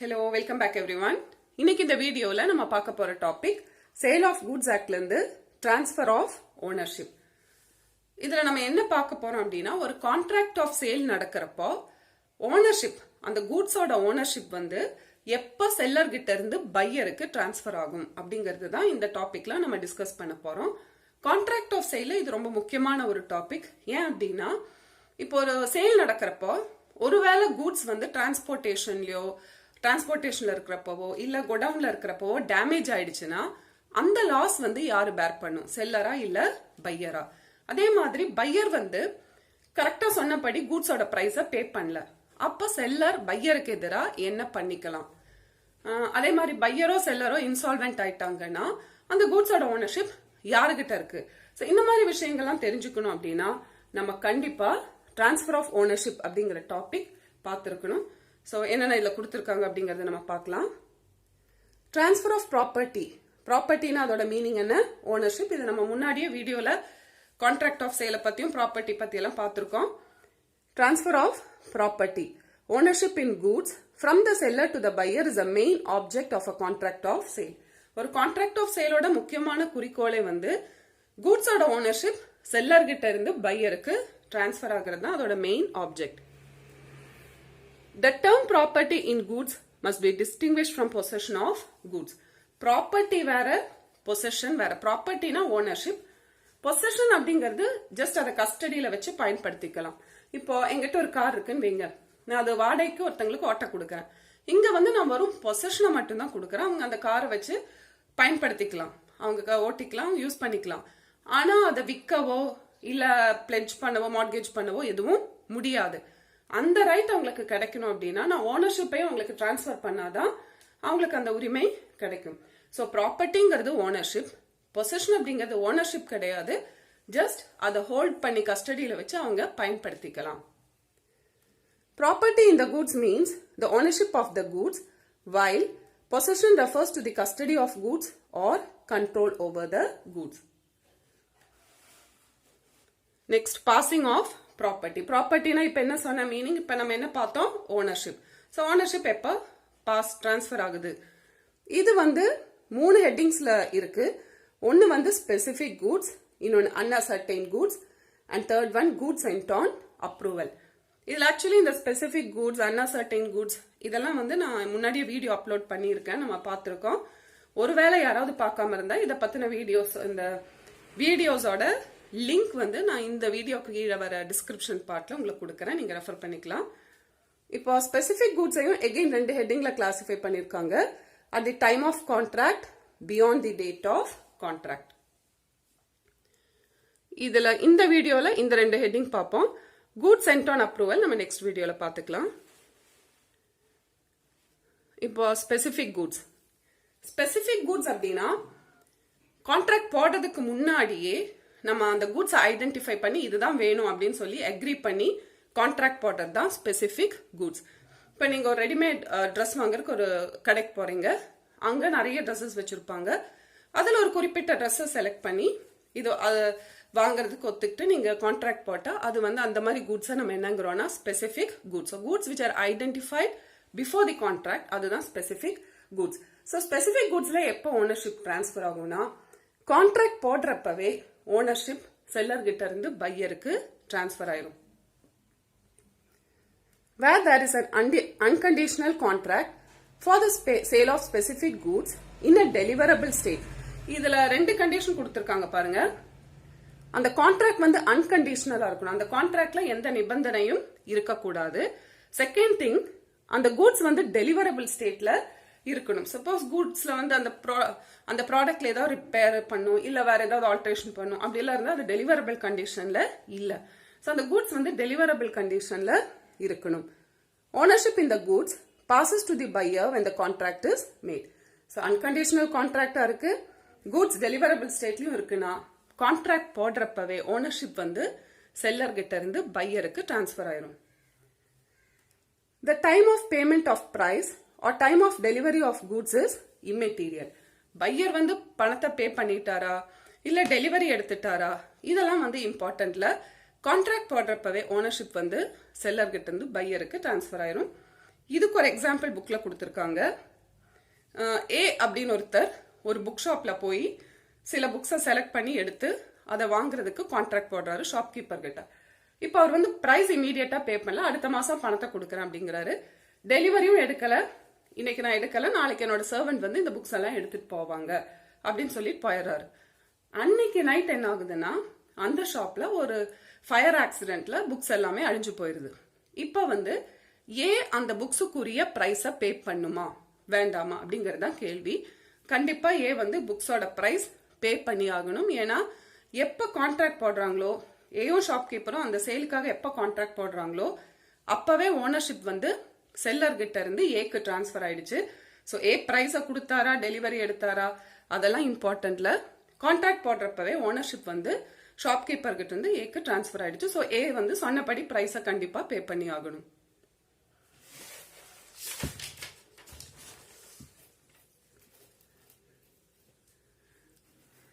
Hello, welcome back everyone. இன்னைக்கு இந்த வீடியோல நம்ம பார்க்க போற டாபிக் சேல் ஆஃப் குட்ஸ் ஆக்ட்ல இருந்து ட்ரான்ஸ்ஃபர் ஆஃப் ஓனர்ஷிப். இதுல நம்ம என்ன பார்க்க போறோம் அப்படின்னா, ஒரு கான்ட்ராக்ட் ஆஃப் சேல் நடக்கிறப்போ ஓனர்ஷிப், அந்த குட்ஸோட ஓனர்ஷிப் வந்து எப்ப செல்லர் கிட்ட இருந்து பையருக்கு ட்ரான்ஸ்ஃபர் ஆகும் அப்படிங்கிறது தான் இந்த டாபிக்ல நம்ம டிஸ்கஸ் பண்ண போறோம். கான்ட்ராக்ட் ஆஃப் சேல் இது ரொம்ப முக்கியமான ஒரு டாபிக். ஏன் அப்படின்னா, இப்போ ஒரு சேல் நடக்கிறப்போ ஒருவேளை குட்ஸ் வந்து டிரான்ஸ்போர்ட்டேஷன்ல இருக்கிறப்பவோ இல்ல கோடவுன்ல இருக்கிறப்பவோ டேமேஜ் ஆயிடுச்சுன்னா அந்த லாஸ் வந்து யாரு பேர் பண்ணும்? செல்லரா இல்ல பையரா? அதே மாதிரி பையர் வந்து கரெக்டா சொன்னபடி குட்ஸோட பிரைஸ பே பண்ணல, அப்ப செல்லர் பையருக்கு எதிரா என்ன பண்ணிக்கலாம்? அதே மாதிரி பையரோ செல்லரோ இன்சால்வென்ட் ஆயிட்டாங்கன்னா அந்த குட்ஸோட ஓனர்ஷிப் யாருகிட்ட இருக்கு? இந்த மாதிரி விஷயங்கள்லாம் தெரிஞ்சுக்கணும் அப்படின்னா நம்ம கண்டிப்பா டிரான்ஸ்பர் ஆஃப் ஓனர்ஷிப் அப்படிங்கிற டாபிக் பார்த்திருக்கணும். ஸோ என்னென்ன இதில் கொடுத்துருக்காங்க அப்படிங்கறத நம்ம பார்க்கலாம். Transfer of property. ப்ராப்பர்ட்டினா அதோட மீனிங் என்ன? ஓனர்ஷிப். இது நம்ம முன்னாடியே வீடியோல கான்ட்ராக்ட் ஆஃப் சேலை பத்தியும் ப்ராப்பர்ட்டி பத்தி எல்லாம் பார்த்திருக்கோம். Transfer of property. Ownership in goods from the seller to the buyer is a main object of a contract of sale. ஒரு கான்ட்ராக்ட் ஆஃப் சேலோட முக்கியமான குறிக்கோளே வந்து குட்ஸோட ஓனர்ஷிப் செல்லர் கிட்ட இருந்து பையருக்கு டிரான்ஸ்பர் ஆகிறது தான் அதோட main object. The term property in goods must be distinguished from possession of goods. Property வேற, possession வேற. Propertyனா ownership. Possession அப்படிங்கிறது just அதை கஸ்டடியில வச்சு பயன்படுத்திக்கலாம். இப்போ எங்கிட்ட ஒரு கார் இருக்குன்னு வைங்க, நான் அது வாடகைக்கு ஒருத்தங்களுக்கு ஓட்ட கொடுக்கறேன். இங்க வந்து நான் வரும் பொசஷனை மட்டும்தான் கொடுக்கறேன். அவங்க அந்த காரை வச்சு பயன்படுத்திக்கலாம், அவங்க ஓட்டிக்கலாம், யூஸ் பண்ணிக்கலாம். ஆனா அதை விற்கவோ இல்ல பிளெட்ஜ் பண்ணவோ மார்கேஜ் பண்ணவோ எதுவும் முடியாது. அந்த ரைட் அவங்களுக்கு கிடைக்கணும் அப்படின்னா நான் ஓனர்ஷிப்பையும் அவங்களுக்கு டிரான்ஸ்ஃபர் பண்ணாதான் அவங்களுக்கு அந்த உரிமை கிடைக்கும். ஸோ ப்ராப்பர்ட்டிங்கிறது ஓனர்ஷிப், பொசஷன் அப்படிங்கிறது ஓனர்ஷிப் கிடையாது. ஜஸ்ட் அதை ஹோல்ட் பண்ணி கஸ்டடியில வச்சு அவங்க பயன்படுத்திக்கலாம். Property in the goods means the ownership of the goods, while possession refers to the custody of goods or control over the goods. Next, passing of property. ப்ராப்பர்ட்டினா இப்ப என்ன சொன்ன மீனிங்? இப்ப நம்ம என்ன பார்த்தோம்? ஓனர்ஷிப். ஸோ ஓனர்ஷிப் எப்ப transfer ஆகுது? இது வந்து 3 ஹெட்டிங்ஸ்ல இருக்கு. ஒன்னு வந்து ஸ்பெசிபிக் குட்ஸ், இன்னொன்னு unascertained goods, and third one goods sent on approval. இதுல ஆக்சுவலி இந்த ஸ்பெசிபிக் குட்ஸ், அன்அசர்டைன் குட்ஸ் இதெல்லாம் வந்து நான் முன்னாடியே வீடியோ அப்லோட் பண்ணியிருக்கேன், நம்ம பார்த்திருக்கோம். ஒருவேளை யாராவது பார்க்காம இருந்தா இதை பத்தின வீடியோஸ், இந்த வீடியோஸோட லிங்க் வந்து நான் இந்த வீடியோக்கு கீழே வர டிஸ்கிரிப்ஷன் பார்ட்ல உங்களுக்கு கொடுக்குறேன், நீங்க ரெஃபர் பண்ணிக்கலாம். இப்போ ஸ்பெசிபிக் குட்ஸையும் எகைன் 2 ஹெட்டிங்ல கிளாசிஃபை பண்ணிருக்காங்க. At the time of contract, beyond the date of contract. இதுல இந்த வீடியோல இந்த 2 ஹெட்டிங் பார்ப்போம். குட்ஸ் சென்ட் ஆன் அப்ரூவல் நம்ம நெக்ஸ்ட் வீடியோல பார்த்துக்கலாம். இப்போ ஸ்பெசிபிக் குட்ஸ். ஸ்பெசிபிக் குட்ஸ் அப்படின்னா கான்ட்ராக்ட் போடுறதுக்கு முன்னாடியே நம்ம அந்த குட்ஸ் ஐடென்டிஃபை பண்ணி இதுதான் வேணும் அப்படின்னு சொல்லி அக்ரி பண்ணி கான்ட்ராக்ட் போடுறது தான் ஸ்பெசிபிக் குட்ஸ். இப்போ நீங்க ஒரு ரெடிமேட் ட்ரெஸ் வாங்குறதுக்கு ஒரு கடைக்கு போறீங்க, அங்க நிறைய ட்ரெஸ்ஸஸ் வச்சிருப்பாங்க. அதுல ஒரு குறிப்பிட்ட ட்ரெஸ்ஸை செலக்ட் பண்ணி இது வாங்குறதுக்கு ஒத்துக்கிட்டு நீங்க கான்ட்ராக்ட் போட்டா அது வந்து அந்த மாதிரி குட்ஸை நம்ம என்னங்கிறோம்னா specific goods. Goods which are identified before the contract, அதுதான் ஸ்பெசிபிக் குட்ஸ். ஸோ ஸ்பெசிபிக் குட்ஸ்ல எப்போ ஓனர்ஷிப் டிரான்ஸ்ஃபர் ஆகும்னா, கான்ட்ராக்ட் போடுறப்பவே ஓனர்ஷிப் செல்லர் கிட்ட இருந்து பையருக்கு டிரான்ஸ்ஃபர் ஆயிரும். Where there is an unconditional contract for the sale of specific goods in a deliverable state. இதுல 2 கண்டிஷன் கொடுத்திருக்காங்க பாருங்க. அந்த கான்ட்ராக்ட் வந்து அன்கண்டிஷனலா இருக்கணும், அந்த கான்ட்ராக்ட்ல எந்த நிபந்தனையும் இருக்கக்கூடாது. செகண்ட் திங், அந்த குட்ஸ் வந்து டெலிவரபிள் ஸ்டேட்ல இருக்கணும். சப்போஸ் குட்ஸ்ல வந்து அந்த ப்ராடக்ட்ல ஏதாவது ரிப்பேர் பண்ணும் இல்ல வேற ஏதாவது ஆல்டரேஷன் பண்ணும் அப்படி எல்லாம் இருந்தா அது டெலிவரபிள் கண்டிஷன்ல இல்ல. சோ அந்த குட்ஸ் வந்து டெலிவரபிள் கண்டிஷன்ல இருக்கணும். Ownership in the goods passes to the buyer when the contract is made. So unconditional கான்ட்ராக்டா இருக்கு, குட்ஸ் டெலிவரபிள் ஸ்டேட்லயும் இருக்குன்னா கான்ட்ராக்ட் போடுறப்பவே ஓனர்ஷிப் வந்து செல்லர் கிட்ட இருந்து பையருக்கு டிரான்ஸ்ஃபர் ஆயிரும். The time of payment of price or time of delivery of goods is immaterial. Buyer வந்து பணத்தை பே பண்ணிட்டாரா இல்ல டெலிவரி எடுத்துட்டாரா இதெல்லாம் வந்து இம்பார்ட்டன்ட்ல. கான்ட்ராக்ட் போடுறப்பவே ஓனர்ஷிப் வந்து செல்லர் கிட்ட இருந்து பையருக்கு டிரான்ஸ்ஃபர் ஆயிரும். இதுக்கு ஒரு எக்ஸாம்பிள் புக்ல கொடுத்துருக்காங்க. ஏ அப்படின்னு ஒருத்தர் ஒரு புக் ஷாப்ல போய் சில புக்ஸை செலக்ட் பண்ணி எடுத்து அதை வாங்குறதுக்கு கான்ட்ராக்ட் போடுறாரு ஷாப்கீப்பர் கிட்ட. இப்போ அவர் வந்து பிரைஸ் இமீடியட்டா பே பண்ணல, அடுத்த மாசம் பணத்தை கொடுக்குறேன் அப்படிங்கிறாரு. டெலிவரியும் எடுக்கல, இன்னைக்கு நான் எடுக்கல, நாளைக்கு என்னோட சர்வெண்ட் வந்து இந்த புக்ஸ் எல்லாம் எடுத்துட்டு போவாங்க அப்படின்னு சொல்லிட்டு போயிடுறாரு. அன்னைக்கு நைட் என்ன ஆகுதுன்னா அந்த ஷாப்ல ஒரு ஃபயர் ஆக்சிடென்ட்ல புக்ஸ் எல்லாமே அழிஞ்சு போயிருது. இப்ப வந்து அந்த புக்ஸுக்குரிய பிரைஸ பே பண்ணுமா வேண்டாமா அப்படிங்கறது தான் கேள்வி. கண்டிப்பா வந்து புக்ஸோட பிரைஸ் பே பண்ணி ஆகணும். ஏன்னா எப்ப கான்ட்ராக்ட் போடுறாங்களோ, ஷாப்கீப்பரும் அந்த சேலுக்காக எப்ப கான்ட்ராக்ட் போடுறாங்களோ அப்பவே ஓனர்ஷிப் வந்து செல்லர் கிட்ட இருந்து ஏக்கு டிரான்ஸ்பர் ஆயிடுச்சு. ஸோ பிரைஸ கொடுத்தாரா, டெலிவரி எடுத்தாரா, அதெல்லாம் இம்பார்ட்டன்ட்ல. கான்ட்ராக்ட் போடுறப்பவே ஓனர்ஷிப் வந்து ஷாப்கீப்பர் கிட்ட இருந்து ஏக்கு டிரான்ஸ்பர் ஆயிடுச்சு. ஸோ வந்து சொன்னபடி பிரைஸ கண்டிப்பா பே பண்ணி ஆகணும்.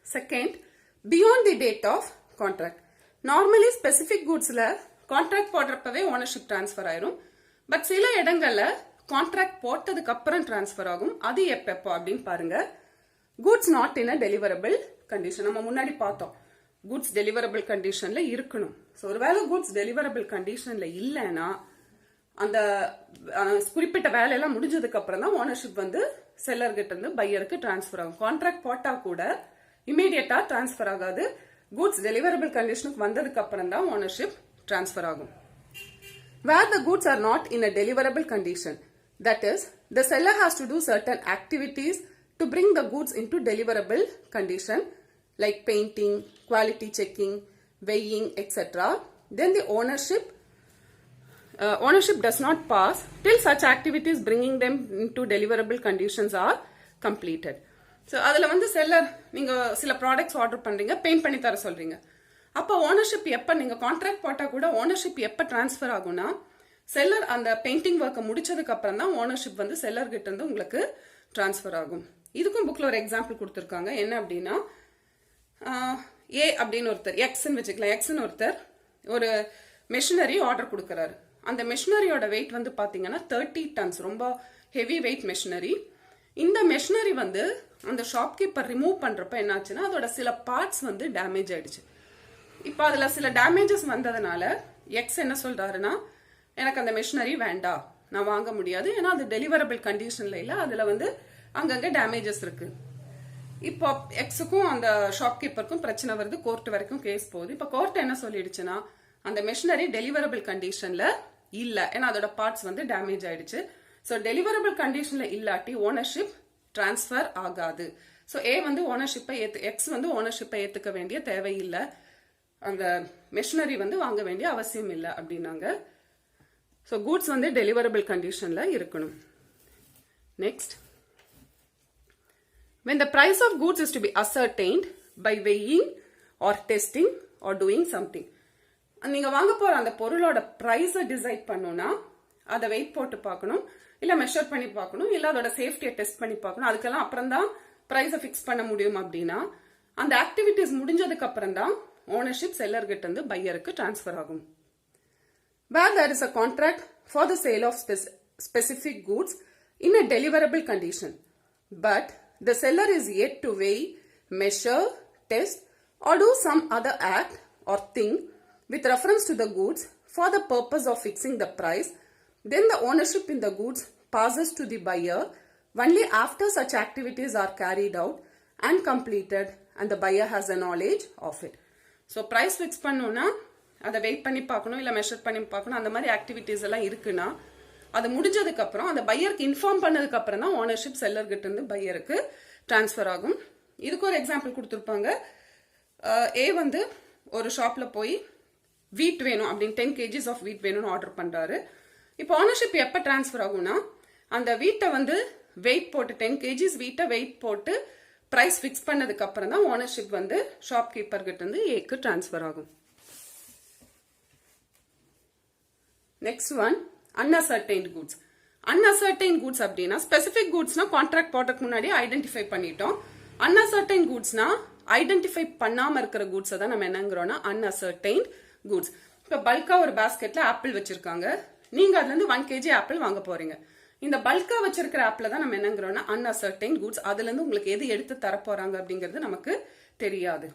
Second, beyond the date of contract. Normally specific குட்ஸ்ல கான்ட்ராக்ட் போடுறப்பவே ஓனர்ஷிப் டிரான்ஸ்பர் ஆயிரும். பட் சில இடங்கள்ல கான்ட்ராக்ட் போட்டதுக்கு அப்புறம் டிரான்ஸ்பர் ஆகும். அது எப்போ அப்படின்னு பாருங்க. Goods not in a deliverable condition. நம்ம முன்னாடி பார்த்தோம், குட்ஸ் டெலிவரபிள் கண்டிஷன்ல இருக்கணும். ஸோ ஒருவேளை குட்ஸ் டெலிவரபிள் கண்டிஷன்ல இல்லைன்னா அந்த குறிப்பிட்ட வேலையெல்லாம் முடிஞ்சதுக்கு அப்புறம் தான் ஓனர்ஷிப் வந்து செல்லர் கிட்ட இருந்து பையருக்கு டிரான்ஸ்பர் ஆகும். கான்ட்ராக்ட் போட்டா கூட இமீடியட்டா டிரான்ஸ்பர் ஆகாது. குட்ஸ் டெலிவரபிள் கண்டிஷனுக்கு வந்ததுக்கு அப்புறம் தான் ஓனர்ஷிப் டிரான்ஸ்பர் ஆகும். Where the goods are not in a deliverable condition, that is, the seller has to do certain activities to bring the goods into deliverable condition, like painting, quality checking, weighing, etc. Then the ownership does not pass till such activities bringing them into deliverable conditions are completed. So அதுல வந்து seller நீங்க சில products order பண்றீங்க, paint பண்ணி தர சொல்றீங்க. அப்ப ownership எப்ப நீங்க கான்ட்ராக்ட் போட்டா கூட ஓனர்ஷிப் எப்ப டிரான்ஸ்பர் ஆகும்னா செல்லர் அந்த பெயிண்டிங் ஒர்க்கை முடிச்சதுக்கு அப்புறம் தான் ஓனர்ஷிப் வந்து செல்லர் கிட்ட இருந்து உங்களுக்கு டிரான்ஸ்பர் ஆகும். இதுக்கும் புக்ல ஒரு எக்ஸாம்பிள் கொடுத்திருக்காங்க. என்ன அப்படின்னா அப்படின்னு ஒருத்தர் எக்ஸ்ன்னு வச்சுக்கலாம். எக்ஸ்ன்னு ஒருத்தர் ஒரு மெஷினரி ஆர்டர் கொடுக்கறாரு. அந்த மெஷினரியோட வெயிட் வந்து பாத்தீங்கன்னா 30 டன்ஸ், ரொம்ப ஹெவி வெயிட் மெஷினரி. இந்த மெஷினரி வந்து அந்த ஷாப்கீப்பர் ரிமூவ் பண்றப்ப என்னாச்சுன்னா அதோட சில பார்ட்ஸ் வந்து டேமேஜ் ஆயிடுச்சு. இப்ப அதுல சில டேமேஜஸ் வந்ததுனால எக்ஸ் என்ன சொல்றாருன்னா, எனக்கு அந்த மெஷினரி வேண்டாம், நான் வாங்க முடியாது, ஏன்னா அது டெலிவரபிள் கண்டிஷன்ல இல்ல, அதுல வந்து அங்கங்க டேமேஜஸ் இருக்கு. இப்போ எக்ஸுக்கும் அந்த ஷாப்கீப்பருக்கும் பிரச்சனை வருது, கோர்ட் வரைக்கும் கேஸ் போகுது. இப்ப கோர்ட் என்ன சொல்லிடுச்சுன்னா அந்த மெஷினரி டெலிவரபிள் கண்டிஷன்ல இல்ல, ஏன்னா அதோட பார்ட்ஸ் வந்து டேமேஜ் ஆயிடுச்சு. ஸோ டெலிவரபிள் கண்டிஷன்ல இல்லாட்டி ஓனர்ஷிப் டிரான்ஸ்பர் ஆகாது. ஸோ வந்து ஓனர்ஷிப்பை எக்ஸ் வந்து ஓனர்ஷிப்பை ஏத்துக்க வேண்டிய தேவையில்லை, அந்த மெஷினரி வந்து வாங்க வேண்டிய அவசியம் இல்லை அப்படின்னாங்க. ஸோ கூட்ஸ் வந்து டெலிவரபிள் கண்டிஷன்ல இருக்கணும். Next, when the price of goods is to be ascertained by weighing or testing or doing something. நீங்க வாங்க போற அந்த பொருளோட பிரைஸை டிசைட் பண்ணணும்னா அதை வெயிட் போட்டு பார்க்கணும், இல்ல மெஷர் பண்ணி பார்க்கணும், இல்ல அதோட சேஃப்டியை டெஸ்ட் பண்ணி பார்க்கணும். அதுக்கெல்லாம் அப்புறம் தான் பிரைஸை ஃபிக்ஸ் பண்ண முடியும். அப்படின்னா அந்த ஆக்டிவிட்டிஸ் முடிஞ்சதுக்கு அப்புறம் தான் ஓனர்ஷிப் செல்லர் கிட்ட இருந்து பையருக்கு டிரான்ஸ்பர் ஆகும். Where there is a contract for the sale of specific goods in a deliverable condition, but the seller is yet to weigh, measure, test, or do some other act or thing with reference to the goods for the purpose of fixing the price, then the ownership in the goods passes to the buyer only after such activities are carried out and completed and the buyer has a knowledge of it. So price fix பண்ணனும்னா அதை wait பண்ணி பார்க்கணும், இல்ல measure பண்ணி பார்க்கணும். அந்த மாதிரி activities எல்லாம் இருக்குன்னா அது முடிஞ்சதுக்கு அப்புறம் அந்த பையருக்கு இன்ஃபார்ம் பண்ணதுக்கு அப்புறம் தான் ஓனர்ஷிப் செல்லர் கிட்ட இருந்து பையருக்கு டிரான்ஸ்பர் ஆகும். இதுக்கு ஒரு எக்ஸாம்பிள் கொடுத்துருப்பாங்க. வந்து ஒரு ஷாப்ல போய் வீட் வேணும் அப்படின்னு 10 kgs ஆஃப் வீட் வேணும்னு ஆர்டர் பண்றாரு. இப்போ ஓனர்ஷிப் எப்ப டிரான்ஸ்பர் ஆகும்னா அந்த வீட்டை வந்து வெயிட் போட்டு 10 kgs வீட்டை வெயிட் போட்டு பிரைஸ் ஃபிக்ஸ் பண்ணதுக்கு அப்புறம் தான் ஓனர்ஷிப் வந்து ஷாப்கீப்பர் கிட்ட இருந்து ஏக்கு டிரான்ஸ்பர் ஆகும். Next one, unascertained goods. Unascertained goods அப்படின்னா ஸ்பெசிபிக் குட்ஸ்னா கான்ட்ராக்ட் போடுறதுக்கு முன்னாடி ஐடென்டிஃபை பண்ணிட்டோம். அன்அசர்டைன் குட்ஸ்னா ஐடென்டிஃபை பண்ணாம இருக்கிற குட்ஸ் தான் நம்ம என்னங்கிறோம்னா அன்அசர்டைன்ட் குட்ஸ். இப்ப பல்கா ஒரு பாஸ்கெட்ல ஆப்பிள் வச்சிருக்காங்க, நீங்க அதுல இருந்து 1 kg ஆப்பிள் வாங்க போறீங்க. இந்த பல்கா வச்சிருக்கிற ஆப்ல தான் நம்ம என்னங்கிறோம்னா அன்அசர்டைன் கூட்ஸ். அதுல இருந்து உங்களுக்கு எது எடுத்து தரப்போறாங்க அப்படிங்கிறது நமக்கு தெரியாது.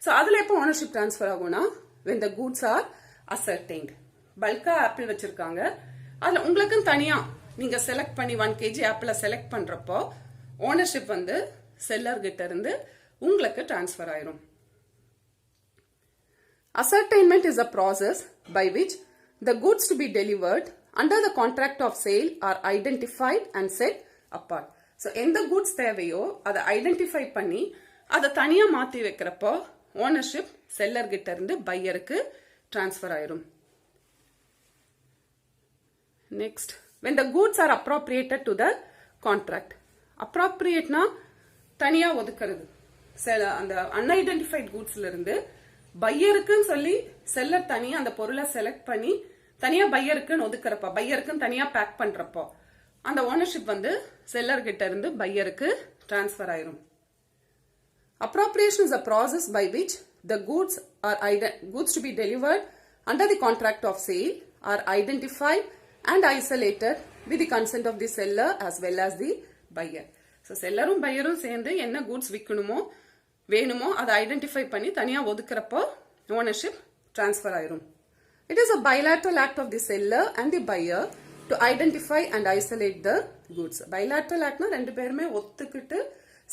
ஸோ அதுல எப்போ ஓனர்ஷிப் டிரான்ஸ்ஃபர் ஆகும்னா when the goods are ascertained. பல்கா ஆப்பிள் வச்சிருக்காங்க, அதுல உங்களுக்கு தனியா நீங்க செலக்ட் பண்ணி 1 kg ஆப்பிள செலக்ட் பண்றப்போ ஓனர்ஷிப் வந்து செல்லர் கிட்ட இருந்து உங்களுக்கு டிரான்ஸ்ஃபர் ஆயிரும். Ascertainment is a process by which the goods to be delivered under the contract of sale are identified and set apart. So எந்த goods தேவையோ அதை ஐடென்டிஃபை பண்ணி அதை தனியா மாத்தி வைக்கிறப்போ ஓனர்ஷிப் செல்லர் கிட்ட இருந்து பையருக்கு டிரான்ஸ்ஃபர் ஆயிரும். Next, when the goods are appropriated to the contract. Appropriateனா தனியா ஒதுக்கிறது. அந்த அன்ஐடென்டிஃபைட் கூட்ஸ்ல இருந்து பையருக்குன்னு சொல்லி செல்லர் தனியா அந்த பொருளை செலக்ட் பண்ணி தனியா பையருக்குன்னு ஒதுக்குறப்போ, பையருக்குன்னு தனியா பேக் பண்றப்போ அந்த ஓனர்ஷிப் வந்து செல்லர் கிட்ட இருந்து பையருக்கு டிரான்ஸ்ஃபர் ஆயிரும். Appropriation is a process by which the goods to be delivered under the contract of sale are identified and isolated with the consent of the seller as well as the buyer. So செல்லரும் பையரும் சேர்ந்து என்ன goods விற்கணுமோ வேணுமோ அதை identify பண்ணி தனியா ஒதுக்குறப்போ ownership transfer ஆயிரும். It is a bilateral act of the seller and the buyer to identify and isolate the goods. Bilateral actனா ரெண்டு பேருமே ஒத்துக்கிட்டு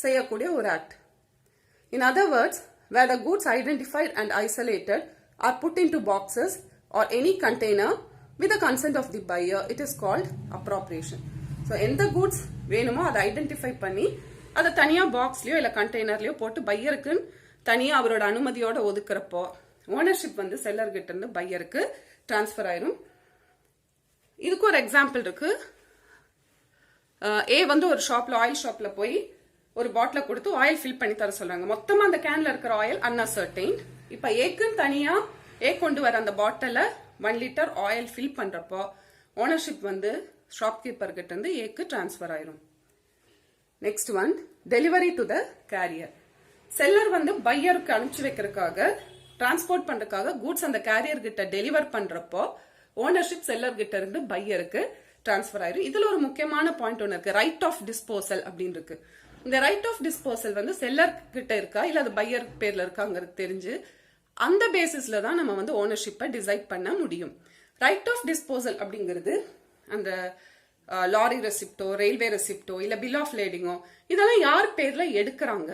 செய்யக்கூடிய ஒரு act. In other words, where the goods identified and isolated are put into boxes or any container with the consent of the buyer, it is called appropriation. So எந்த goods வேணுமோ அதை identify பண்ணி அதை தனியா பாக்ஸ்லயோ இல்ல கண்டெய்னர்லயோ போட்டு பையருக்கு தனியா அவரோட அனுமதியோட ஒதுக்குறப்போ ஓனர்ஷிப் வந்து செல்லர் கிட்ட இருந்து பையருக்கு டிரான்ஸ்ஃபர் ஆயிரும். இதுக்கு ஒரு எக்ஸாம்பிள் இருக்கு. ஏ வந்து ஒரு ஷாப்ல ஆயில் ஷாப்ல போய் ஒரு பாட்டில கொடுத்து ஆயில் ஃபில் பண்ணி தர சொல்றாங்க. மொத்தமா அந்த கேன்ல இருக்கிற ஆயில் அன்அசர்டைன். இப்ப ஏக்குன்னு தனியா ஏ கொண்டு வர அந்த பாட்டில 1 லிட்டர் ஆயில் ஃபில் பண்றப்போ ஓனர்ஷிப் வந்து ஷாப்கீப்பர் கிட்ட இருந்து ஏக்கு டிரான்ஸ்ஃபர் ஆயிரும். Next one, delivery to the carrier. Seller வந்து பையருக்கு அனுப்பிச்சு வைக்கிறதுக்காக டிரான்ஸ்போர்ட் பண்றதுக்காக கூட்ஸ் அந்த கேரியர் கிட்ட டெலிவர் பண்றப்போ ஓனர்ஷிப் செல்லர் கிட்ட இருந்து பையருக்கு டிரான்ஸ்ஃபர் ஆயிரும். இதுல ஒரு முக்கியமான பாயிண்ட் ஒன்று இருக்கு, ரைட் ஆஃப் டிஸ்போசல் அப்படின்னு இருக்கு. இந்த ரைட் ஆஃப் டிஸ்போசல் வந்து செல்லர் கிட்ட இருக்கா இல்ல அது பையர் பேர்ல இருக்காங்கிறது தெரிஞ்சு அந்த பேசிஸ்ல தான் நம்ம வந்து ஓனர்ஷிப்பை டிசைட் பண்ண முடியும். ரைட் ஆஃப் டிஸ்போசல் அப்படிங்கிறது அந்த லாரி ரெசிப்டோ ரயில்வே ரெசிப்டோ இல்ல பில் ஆஃப் லேடிங்கோ இதெல்லாம் யார் பேர்ல எடுக்கிறாங்க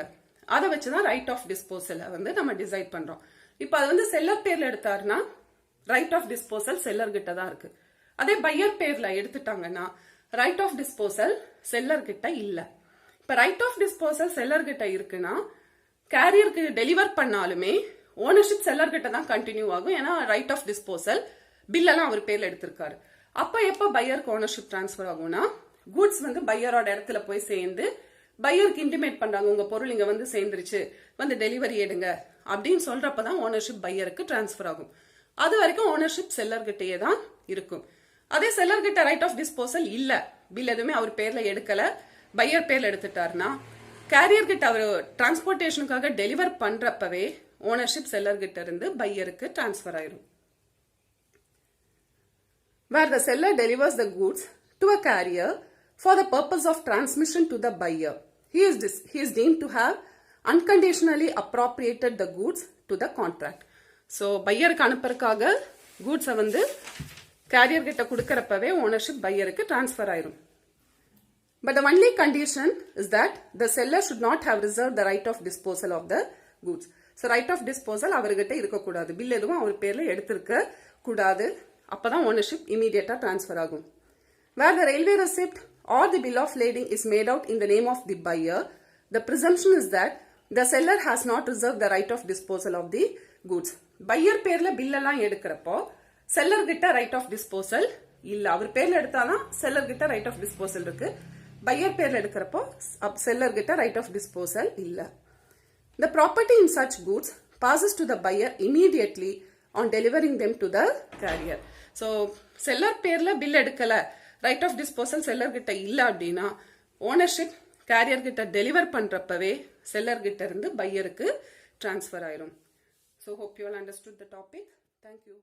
அதை வச்சுதான் ரைட் ஆஃப் டிஸ்போசலை வந்து நம்ம டிசைட் பண்றோம். இப்ப அது வந்து செல்லர் பேர்ல எடுத்தாருன்னா ரைட் ஆஃப் டிஸ்போசல் செல்லர் கிட்ட தான் இருக்கு. அதே பையர் பேர்ல எடுத்துட்டாங்கன்னா ரைட் ஆஃப் டிஸ்போசல் செல்லர் கிட்ட இல்ல. இப்ப ரைட் ஆஃப் டிஸ்போசல் செல்லர் கிட்ட இருக்குன்னா கேரியருக்கு டெலிவர் பண்ணாலுமே ஓனர்ஷிப் செல்லர் கிட்ட தான் கண்டினியூ ஆகும். ஏன்னா ரைட் ஆஃப் டிஸ்போசல் பில் எல்லாம் அவர் பேர்ல எடுத்திருக்காரு. அப்ப எப்ப பையருக்கு ஓனர்ஷிப் டிரான்ஸ்பர் ஆகும்னா குட்ஸ் வந்து பையரோட இடத்துல போய் சேர்ந்து பையருக்கு இன்டிமேட் பண்றாங்க, உங்க பொருள் இங்க வந்து சேர்ந்துருச்சு, வந்து டெலிவரி எடுங்க அப்படின்னு சொல்றப்பதான் ஓனர்ஷிப் பையருக்கு டிரான்ஸ்பர் ஆகும். அது வரைக்கும் ஓனர்ஷிப் செல்லர் கிட்டயே தான் இருக்கும். அதே செல்லர் கிட்ட ரைட் ஆஃப் டிஸ்போசல் இல்ல, பில் எதுவுமே அவர் பேர்ல எடுக்கல, பையர் பேர்ல எடுத்துட்டாருன்னா கேரியர் கிட்ட அவர் டிரான்ஸ்போர்டேஷனுக்காக டெலிவர் பண்றப்பவே ஓனர்ஷிப் செல்லர் கிட்ட இருந்து பையருக்கு டிரான்ஸ்பர் ஆயிரும். Where the seller delivers the goods to a carrier for the purpose of transmission to the buyer, he is deemed to have unconditionally appropriated the goods to the contract. So பையருக்கு அனுப்புறதுக்காக கூட்ஸை வந்து carrier கிட்ட கொடுக்கறப்பவே ownership பையருக்கு transfer ஆயிரும். But the only condition is that the seller should not have reserved the right of disposal of the goods. So right of disposal அவர்கிட்ட இருக்கக்கூடாது, bill எதுவும் அவர் பேர்ல எடுத்திருக்க கூடாது. அப்பதான் ஓனர்ஷிப் இமீடியட்டா டிரான்ஸ்பர் ஆகும். Where the railway receipt or the bill of lading is made out in the name of the buyer, the presumption is that the seller has not reserved the right of disposal of the goods. Buyer பேர்ல bill எல்லாம் எடுக்கிறப்போ seller கிட்ட right of disposal இல்ல, அவர் பேர்ல எடுத்தாதான் seller கிட்ட right of disposal இருக்கு. Pier பேர்ல எடுக்கிறப்போ seller கிட்ட right of disposal இல்ல. The property in such goods passes to the buyer immediately on delivering them to the carrier. So seller பேர்ல bill எடுக்கல, right of disposal seller கிட்ட இல்ல அப்படின்னா ownership carrier கிட்ட டெலிவர் பண்றப்பவே செல்லர் கிட்ட இருந்து பையருக்கு டிரான்ஸ்பர் ஆயிரும். So hope you all understood the topic. Thank you.